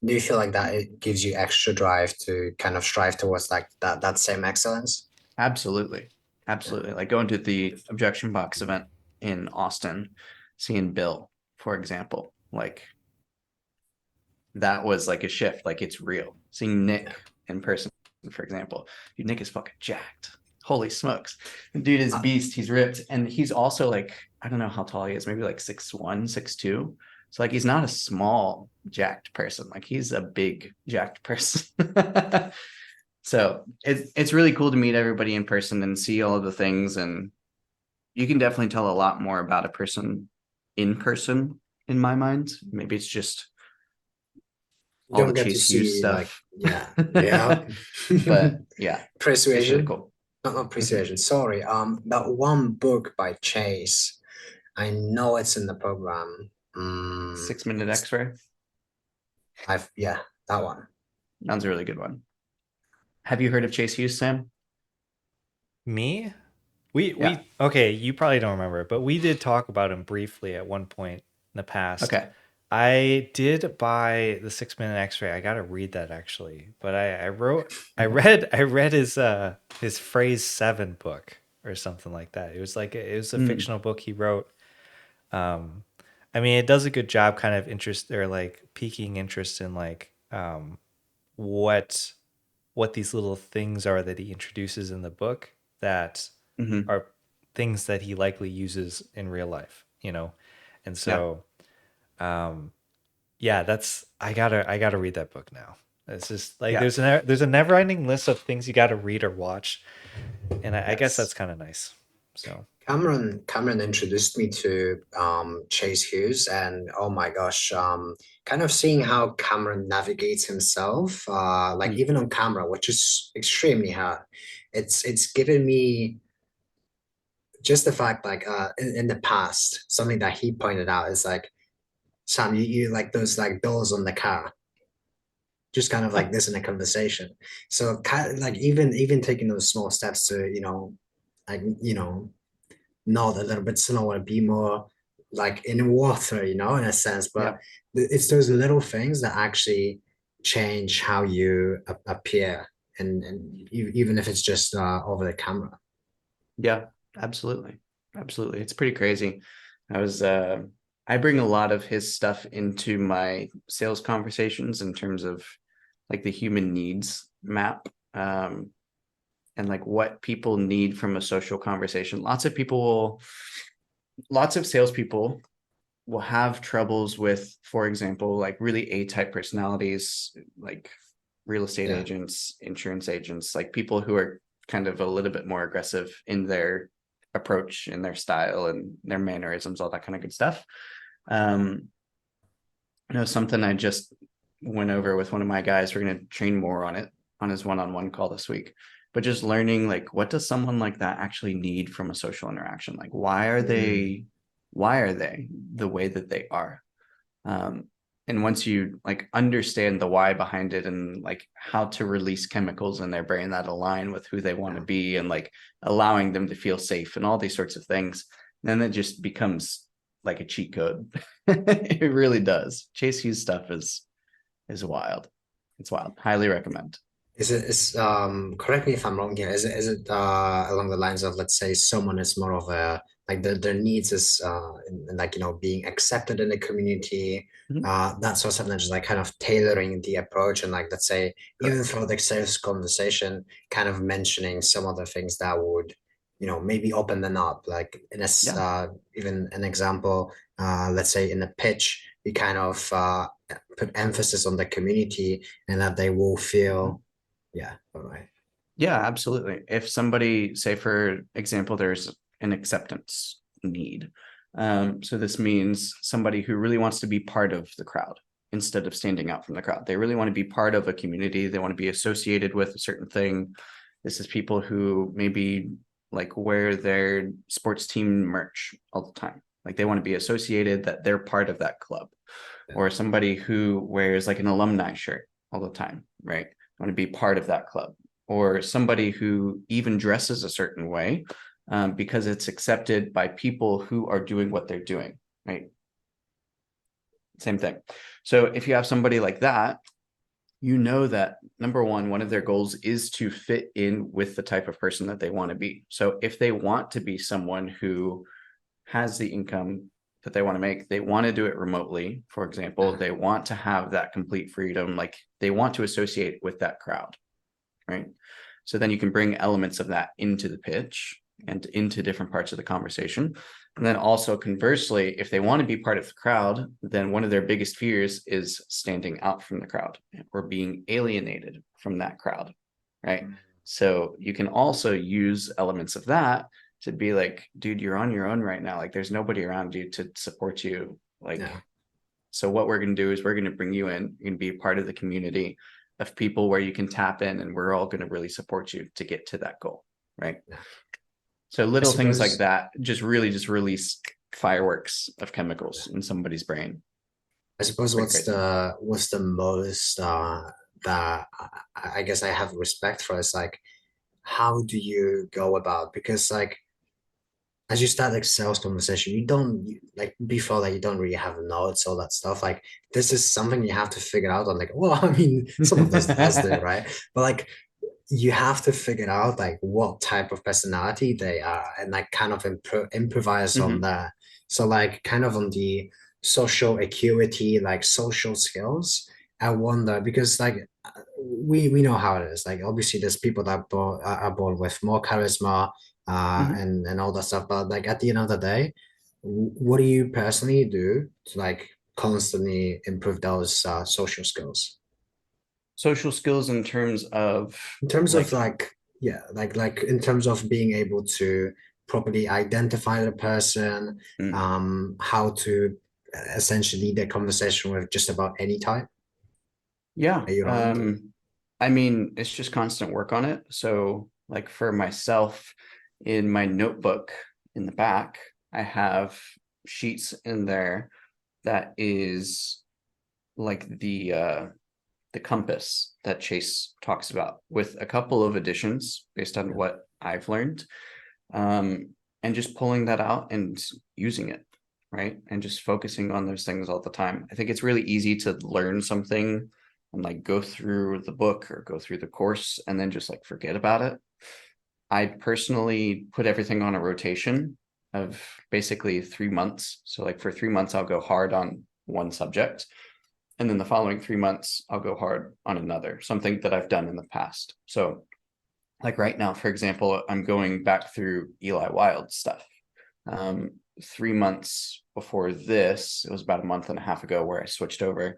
Speaker 2: Do you feel like that it gives you extra drive to kind of strive towards like that same excellence?
Speaker 1: Absolutely.
Speaker 2: Yeah.
Speaker 1: Absolutely. Like going to the objection box event in Austin, seeing Bill, for example, like that was like a shift. Like it's real. Seeing
Speaker 2: Yeah.
Speaker 1: Nick in person, for example, dude, Nick is fucking jacked. Holy smokes. The dude is
Speaker 2: Uh,
Speaker 1: beast. He's ripped. And he's also like, I don't know how tall he is, maybe like 6'1", 6'2". So like he's not a small jacked person. Like he's a big jacked person. So it's really cool to meet everybody in person and see all of the things. And you can definitely tell a lot more about a person in person, in my mind. Maybe it's just
Speaker 2: you
Speaker 1: all the
Speaker 2: don't get to
Speaker 1: Chase Hughes
Speaker 2: see like,
Speaker 1: stuff.
Speaker 2: yeah, yeah.
Speaker 1: But yeah, it's really
Speaker 2: Persuasion.
Speaker 1: cool.
Speaker 2: Not
Speaker 1: Mhm.
Speaker 2: persuasion. Sorry. That one book by Chase. I know it's in the program.
Speaker 1: 6 Minute Xray.
Speaker 2: Yeah, that one.
Speaker 1: That's a really good one. Have you heard of Chase Hughes, Sam?
Speaker 3: Me?
Speaker 1: Yeah.
Speaker 3: Okay, you probably don't remember, but we did talk about him briefly at one point in the past.
Speaker 1: Okay.
Speaker 3: I did buy the 6 Minute X-Ray. I gotta read that actually. But I read his phrase 7 book or something like that. It was a
Speaker 1: Mm,
Speaker 3: fictional book he wrote. Um I mean it does a good job kind of interest or like piquing interest in like what these little things are that he introduces in the book that
Speaker 1: hmm.
Speaker 3: are things that he likely uses in real life, you know? And
Speaker 1: Yeah.
Speaker 3: so, um, yeah, I gotta read that book now. It's just like
Speaker 1: Yeah.
Speaker 3: there's a never ending list of things you got to read or watch, and I guess that's
Speaker 1: Yes.
Speaker 3: kind of nice. So
Speaker 2: Cameron introduced me to Chase Hughes, and oh my gosh, kind of seeing how Cameron navigates himself, like
Speaker 1: Mm,
Speaker 2: even on camera, which is extremely hard. It's given me just the fact like in the past, something that he pointed out is like, Sam, you like those like doors on the car, just kind of like this in a conversation. So kind of like even taking those small steps to, like, nod a little bit slower, be more like in water, in a sense. But
Speaker 1: yeah.
Speaker 2: it's those little things that actually change how you appear, and even if it's just over the camera.
Speaker 1: Yeah. Absolutely. Absolutely. It's pretty crazy. I was I bring a lot of his stuff into my sales conversations in terms of like the human needs map. And like what people need from a social conversation. Lots of salespeople will have troubles with, for example, like really A-type personalities, like real estate
Speaker 2: Yeah,
Speaker 1: agents, insurance agents, like people who are kind of a little bit more aggressive in their approach and their style and their mannerisms, all that kind of good stuff. Um, something I just went over with one of my guys. We're going to train more on it on his one-on-one call this week. But just learning like what does someone like that actually need from a social interaction? Like why are they the way that they are? Um, and once you like understand the why behind it and like how to release chemicals in their brain that align with who they want to
Speaker 2: yeah.
Speaker 1: be and like allowing them to feel safe and all these sorts of things, then it just becomes like a cheat code. It really does. Chase Hughes stuff is wild. It's wild. Highly recommend.
Speaker 2: Is correct me if I'm wrong here. Is it along the lines of, let's say someone is more of a like their needs is in like being accepted in the community,
Speaker 1: Mhm.
Speaker 2: that sort of stuff, and just like kind of tailoring the approach, and like let's say even
Speaker 1: Correct.
Speaker 2: through the sales conversation, kind of mentioning some of the things that would maybe open them up, like
Speaker 1: Yeah.
Speaker 2: even an example, let's say in the pitch, we kind of put emphasis on the community, and that they will
Speaker 1: Mhm.
Speaker 2: feel. Yeah, all right.
Speaker 1: Yeah, absolutely. If somebody, say for example, there's an acceptance need. So this means somebody who really wants to be part of the crowd instead of standing out from the crowd. They really want to be part of a community. They want to be associated with a certain thing. This is people who maybe like wear their sports team merch all the time. Like they want to be associated that they're part of that club,
Speaker 2: Yeah,
Speaker 1: or somebody who wears like an alumni shirt all the time, right? Want to be part of that club, or somebody who even dresses a certain way because it's accepted by people who are doing what they're doing, right? Same thing. So if you have somebody like that, you know that number one of their goals is to fit in with the type of person that they want to be. So if they want to be someone who has the income that they want to make, they want to do it remotely, for example,
Speaker 2: yeah,
Speaker 1: they want to have that complete freedom, like they want to associate with that crowd, right? So then you can bring elements of that into the pitch and into different parts of the conversation. And then also conversely, if they want to be part of the crowd, then one of their biggest fears is standing out from the crowd or being alienated from that crowd, right? So you can also use elements of that to be like, dude, you're on your own right now. Like there's nobody around you to support you. Like,
Speaker 2: yeah,
Speaker 1: so what we're going to do is we're going to bring you in. You're going to be a part of the community of people where you can tap in and we're all going to really support you to get to that goal. Right.
Speaker 2: yeah.
Speaker 1: So
Speaker 2: I
Speaker 1: little things like
Speaker 2: suppose
Speaker 1: that just really just release fireworks of
Speaker 2: yeah.
Speaker 1: chemicals in somebody's brain.
Speaker 2: I suppose
Speaker 1: Pretty
Speaker 2: what's
Speaker 1: crazy.
Speaker 2: the most that I guess I have respect for is like, how do you go about, because like as you start like sales conversation, you don't like before like you don't really have notes, all that stuff. Like this is something you have to figure out on like, well, I mean, some of this does do, right? But like you have to figure out like what type of personality they are and like kind of improvise on
Speaker 1: Mhm.
Speaker 2: that. So like kind of on the social acuity, like social skills. I wonder because like we know how it is. Like obviously there's people that are born with more charisma
Speaker 1: Mhm.
Speaker 2: and all that stuff. But like at the end of the day, what do you personally do to like constantly improve those social skills?
Speaker 1: Social skills in terms of
Speaker 2: In terms of
Speaker 1: like,
Speaker 2: like, yeah, like in terms of being able to properly identify the person,
Speaker 1: mm,
Speaker 2: how to essentially lead a conversation with just about any type
Speaker 1: yeah.
Speaker 2: that you're around.
Speaker 1: I mean, it's just constant work on it. So, like for myself, in my notebook in the back, I have sheets in there that is like the compass that Chase talks about with a couple of additions based on
Speaker 2: Yeah,
Speaker 1: what I've learned. Um, and just pulling that out and using it, right? And just focusing on those things all the time. I think it's really easy to learn something and like go through the book or go through the course and then just like forget about it. I personally put everything on a rotation of basically 3 months. So like for 3 months, I'll go hard on one subject. And then the following 3 months, I'll go hard on another, something that I've done in the past. So like right now, for example, I'm going back through Eli Wild stuff. 3 months before this, it was about a month and a half ago where I switched over.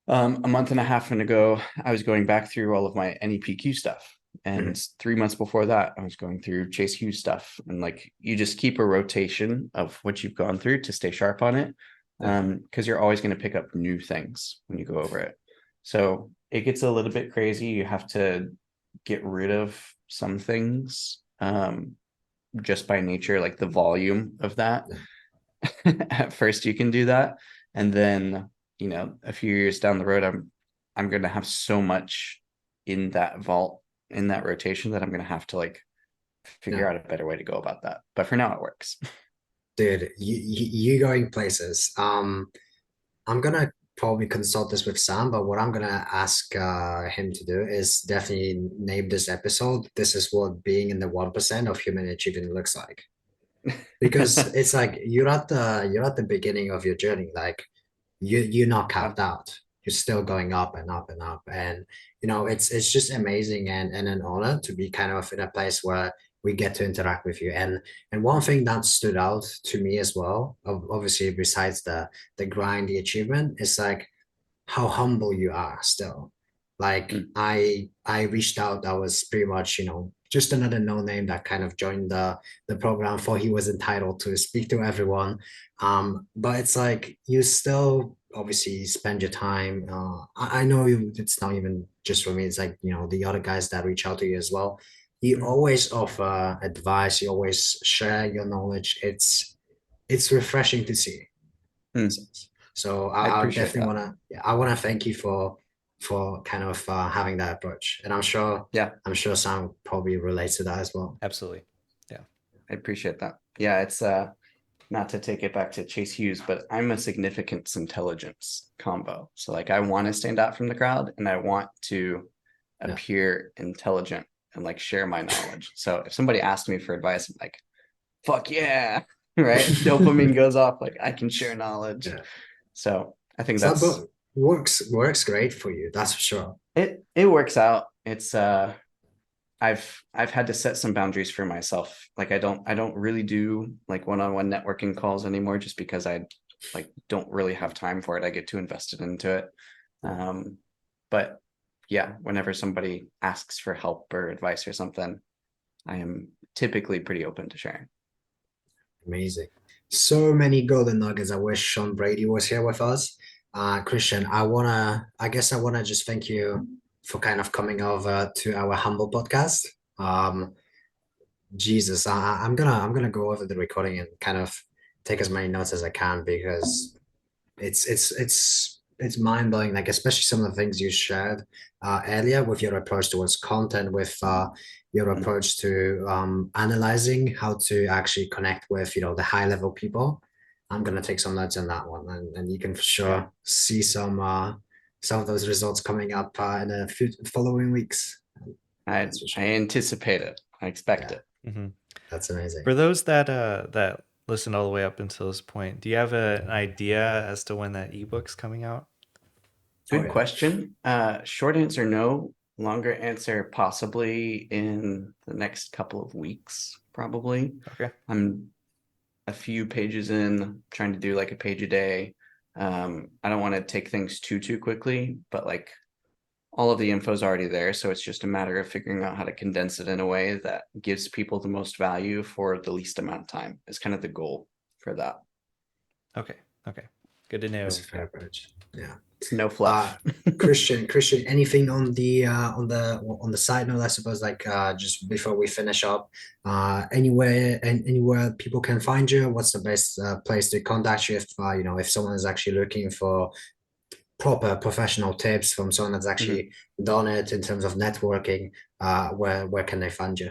Speaker 1: A month and a half ago, I was going back through all of my NEPQ stuff.
Speaker 2: mhm.
Speaker 1: And 3 months before that, I was going through Chase Hughes stuff. And like you just keep a rotation of what you've gone through to stay sharp on it.
Speaker 2: Yeah,
Speaker 1: Because you're always going to pick up new things when you go over it. So it gets a little bit crazy. You have to get rid of some things just by nature, like the volume of that.
Speaker 2: yeah,
Speaker 1: At first, you can do that, and then a few years down the road, I'm going to have so much in that vault in that rotation that I'm going to have to like
Speaker 2: yeah.
Speaker 1: figure out a better way to go about that. But for now, it works.
Speaker 2: Dude, you going places. I'm gonna probably consult this with Sam, but what I'm gonna ask him to do is definitely name this episode. This is what being in the 1% of human achievement looks like. Because it's like you're at the beginning of your journey. Like you're not
Speaker 1: Yeah.
Speaker 2: capped out. You're still going up and up and up. And it's just amazing and an honor to be kind of in a place where we get to interact with you. And one thing that stood out to me as well, obviously besides the grind, the achievement, is like how humble you are still. Like
Speaker 1: Mm,
Speaker 2: I reached out, I was pretty much, just another no name that kind of joined the program for he was entitled to speak to everyone. But it's like you still obviously spend your time. I know it's not even just for me, it's like, the other guys that reach out to you as well. You
Speaker 1: mm,
Speaker 2: always offer advice, you always share your knowledge. It's refreshing to see.
Speaker 1: mm.
Speaker 2: So
Speaker 1: I
Speaker 2: I
Speaker 1: appreciate
Speaker 2: definitely
Speaker 1: that.
Speaker 2: want to thank you for kind of having that approach, and
Speaker 1: Yeah,
Speaker 2: I'm sure Sam probably relates to that as well.
Speaker 3: Absolutely. Yeah.
Speaker 1: I appreciate that. Yeah, it's not to take it back to Chase Hughes, but I'm a significance intelligence combo. So like I want to stand out from the crowd and I want to
Speaker 2: Yeah,
Speaker 1: appear intelligent and like share my knowledge. So if somebody asks me for advice, I'm like, fuck yeah. Right. Dopamine goes off, like I can share knowledge.
Speaker 2: yeah.
Speaker 1: So I think
Speaker 2: So that
Speaker 1: that's
Speaker 2: book works great for you, that's for sure.
Speaker 1: it works out. It's I've had to set some boundaries for myself. Like I don't really do like one-on-one networking calls anymore just because I like don't really have time for it. I get too invested into it.
Speaker 2: Yeah,
Speaker 1: But yeah, whenever somebody asks for help or advice or something, I am typically pretty open to sharing.
Speaker 2: amazing. So many golden nuggets. I wish Sean Brady was here with us. Christian, I guess I wanna just thank you for kind of coming over to our humble podcast. Um, Jesus, I'm gonna go over the recording and kind of take as many notes as I can because it's mind blowing. Like especially some of the things you shared earlier with your approach towards content, with your
Speaker 1: Mm.
Speaker 2: approach to analyzing how to actually connect with, the high level people. I'm gonna take some notes on that one, and you can for sure see some of those results coming up in the following weeks.
Speaker 1: I
Speaker 2: That's for sure.
Speaker 1: I anticipate it. I expect
Speaker 2: Yeah.
Speaker 1: it.
Speaker 3: Mm-hmm.
Speaker 2: That's amazing.
Speaker 3: For those that listened all the way up until this point, do you have an idea as to when that ebook's coming out?
Speaker 1: Good
Speaker 2: yeah.
Speaker 1: question. Short answer, no. Longer answer, possibly in the next couple of weeks, probably.
Speaker 3: Okay.
Speaker 1: I'm a few pages in, trying to do like a page a day. I don't want to take things too quickly, but like all of the info is already there. So it's just a matter of figuring out how to condense it in a way that gives people the most value for the least amount of time is kind of the goal for that.
Speaker 3: Okay. Good to know.
Speaker 2: That's a fair approach. Yeah.
Speaker 1: It's no fluff.
Speaker 2: Christian, anything on the side note, I suppose, like just before we finish up, anywhere people can find you? What's the best place to contact you if if someone is actually looking for proper professional tips from someone that's actually done it in terms of networking? Where can they find you?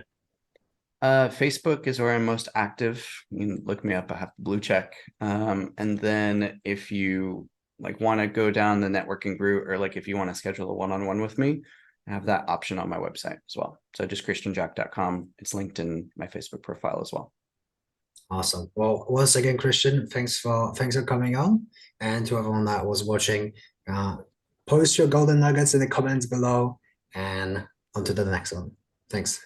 Speaker 1: Facebook is where I'm most active. You can look me up. I have the blue check. And then if you like want to go down the networking route, or like if you want to schedule a one-on-one with me, I have that option on my website as well. So just christianjack.com. It's linked in my Facebook profile as well.
Speaker 2: Awesome. Well, once again, Christian, thanks for coming on, and to everyone that was watching, post your golden nuggets in the comments below, and on to the next one. Thanks.